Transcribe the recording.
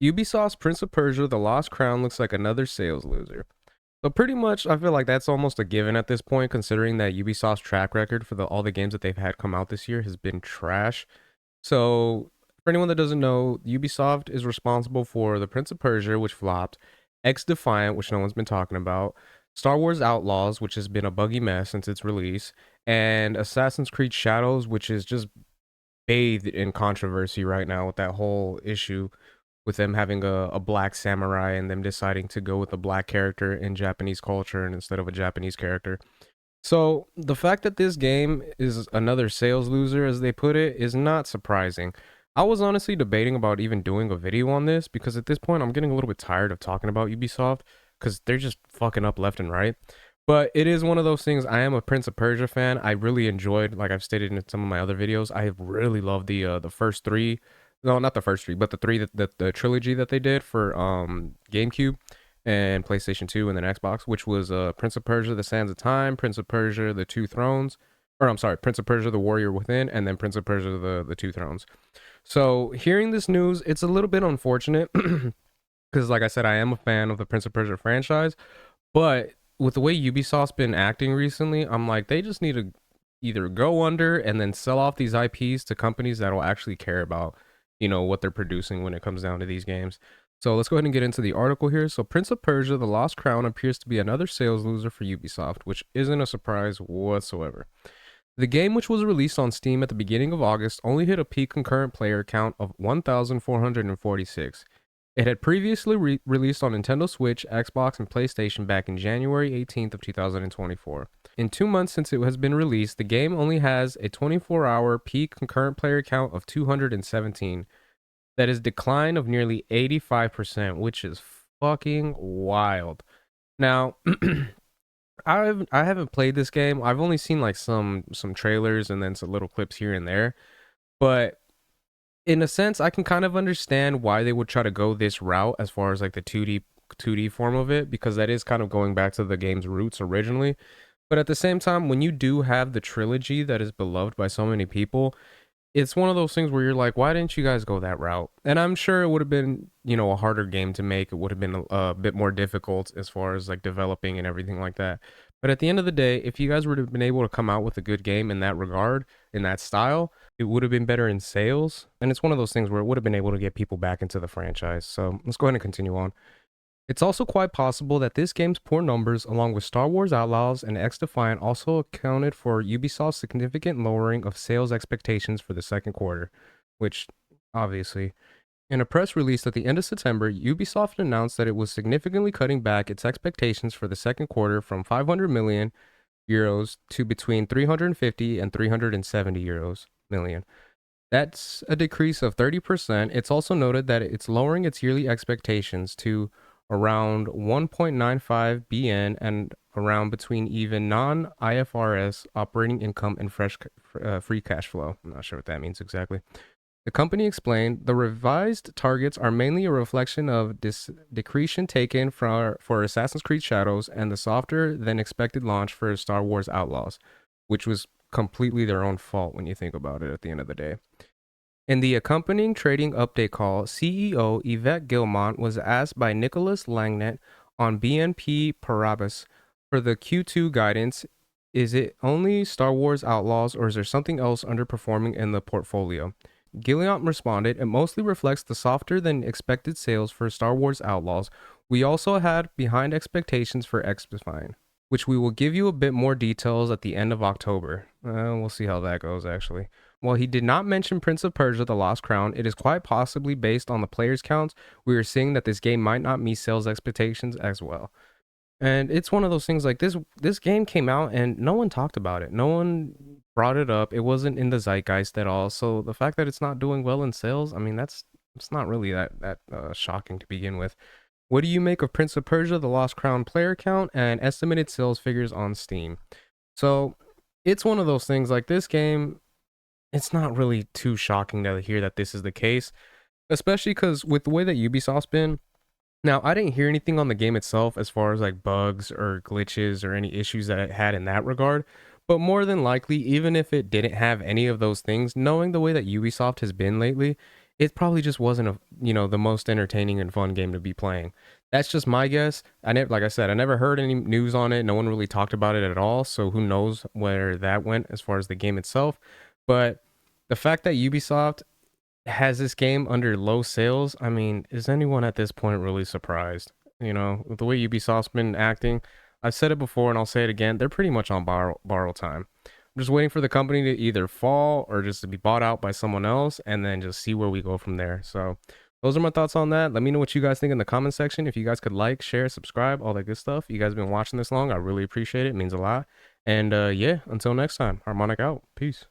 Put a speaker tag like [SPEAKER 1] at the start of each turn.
[SPEAKER 1] Ubisoft's Prince of Persia: The Lost Crown looks like another sales loser. So pretty much, I feel like that's almost a given at this point, considering that Ubisoft's track record for all the games that they've had come out this year has been trash. So for anyone that doesn't know, Ubisoft is responsible for the Prince of Persia, which flopped, X Defiant, which no one's been talking about, Star Wars Outlaws, which has been a buggy mess since its release, and Assassin's Creed Shadows, which is just bathed in controversy right now with that whole issue with them having a black samurai and them deciding to go with a black character in Japanese culture and instead of a Japanese character. So the fact that this game is another sales loser, as they put it, is not surprising. I was honestly debating about even doing a video on this because at this point I'm getting a little bit tired of talking about Ubisoft because they're just fucking up left and right. But it is one of those things. I am a Prince of Persia fan. I really enjoyed, like I've stated in some of my other videos, I have really loved the first three. No, not the first three, but the three that the trilogy that they did for GameCube and PlayStation 2 and then Xbox, which was Prince of Persia: The Sands of Time, Prince of Persia: The Two Thrones, or I'm sorry, Prince of Persia: The Warrior Within, and then Prince of Persia: The Two Thrones. So hearing this news, it's a little bit unfortunate because, like I said, I am a fan of the Prince of Persia franchise, but with the way Ubisoft's been acting recently, I'm like, they just need to either go under and then sell off these IPs to companies that will actually care about, what they're producing when it comes down to these games. So let's go ahead and get into the article here. So Prince of Persia: The Lost Crown appears to be another sales loser for Ubisoft, which isn't a surprise whatsoever. The game, which was released on Steam at the beginning of August, only hit a peak concurrent player count of 1,446. It had previously released on Nintendo Switch, Xbox, and PlayStation back in January 18th of 2024. In 2 months since it has been released, the game only has a 24-hour peak concurrent player count of 217. That is a decline of nearly 85%, which is fucking wild. Now, I haven't played this game. I've only seen like some trailers and then some little clips here and there. But in a sense, I can kind of understand why they would try to go this route as far as like the 2D form of it, because that is kind of going back to the game's roots originally. But at the same time, when you do have the trilogy that is beloved by so many people, it's one of those things where you're like, why didn't you guys go that route? And I'm sure it would have been, a harder game to make. It would have been a bit more difficult as far as like developing and everything like that. But at the end of the day, if you guys would have been able to come out with a good game in that regard, in that style, it would have been better in sales. And it's one of those things where it would have been able to get people back into the franchise. So let's go ahead and continue on. It's also quite possible that this game's poor numbers, along with Star Wars Outlaws and X Defiant, also accounted for Ubisoft's significant lowering of sales expectations for the second quarter, which, obviously. In a press release at the end of September, Ubisoft announced that it was significantly cutting back its expectations for the second quarter from 500 million euros to between 350 and 370 euros million. That's a decrease of 30%. It's also noted that it's lowering its yearly expectations to around 1.95 BN and around between even non-IFRS operating income and free cash flow. I'm not sure what that means exactly. The company explained the revised targets are mainly a reflection of this decretion taken for Assassin's Creed Shadows and the softer than expected launch for Star Wars Outlaws, which was completely their own fault when you think about it at the end of the day. In the accompanying trading update call, CEO Yvette Guillemot was asked by Nicholas Langnet on BNP Paribas for the Q2 guidance. Is it only Star Wars Outlaws or is there something else underperforming in the portfolio? Guillemot responded, it mostly reflects the softer than expected sales for Star Wars Outlaws. We also had behind expectations for X-Define, which we will give you a bit more details at the end of October. We'll see how that goes, actually. While he did not mention Prince of Persia: The Lost Crown, it is quite possibly based on the players' counts. We are seeing that this game might not meet sales expectations as well. And it's one of those things like this game came out and no one talked about it. No one brought it up. It wasn't in the zeitgeist at all. So the fact that it's not doing well in sales, I mean, it's not really that shocking to begin with. What do you make of Prince of Persia: The Lost Crown player count and estimated sales figures on Steam? So it's one of those things like this game, it's not really too shocking to hear that this is the case, especially because with the way that Ubisoft's been. Now, I didn't hear anything on the game itself as far as like bugs or glitches or any issues that it had in that regard. But more than likely, even if it didn't have any of those things, knowing the way that Ubisoft has been lately, it probably just wasn't the most entertaining and fun game to be playing. That's just my guess. I never, like I said, I never heard any news on it. No one really talked about it at all. So who knows where that went as far as the game itself. But the fact that Ubisoft has this game under low sales, I mean, is anyone at this point really surprised? With the way Ubisoft's been acting, I've said it before and I'll say it again, they're pretty much on borrow time. I'm just waiting for the company to either fall or just to be bought out by someone else and then just see where we go from there. So, those are my thoughts on that. Let me know what you guys think in the comment section. If you guys could like, share, subscribe, all that good stuff. You guys have been watching this long. I really appreciate it. It means a lot. And yeah, until next time, Harmonic out. Peace.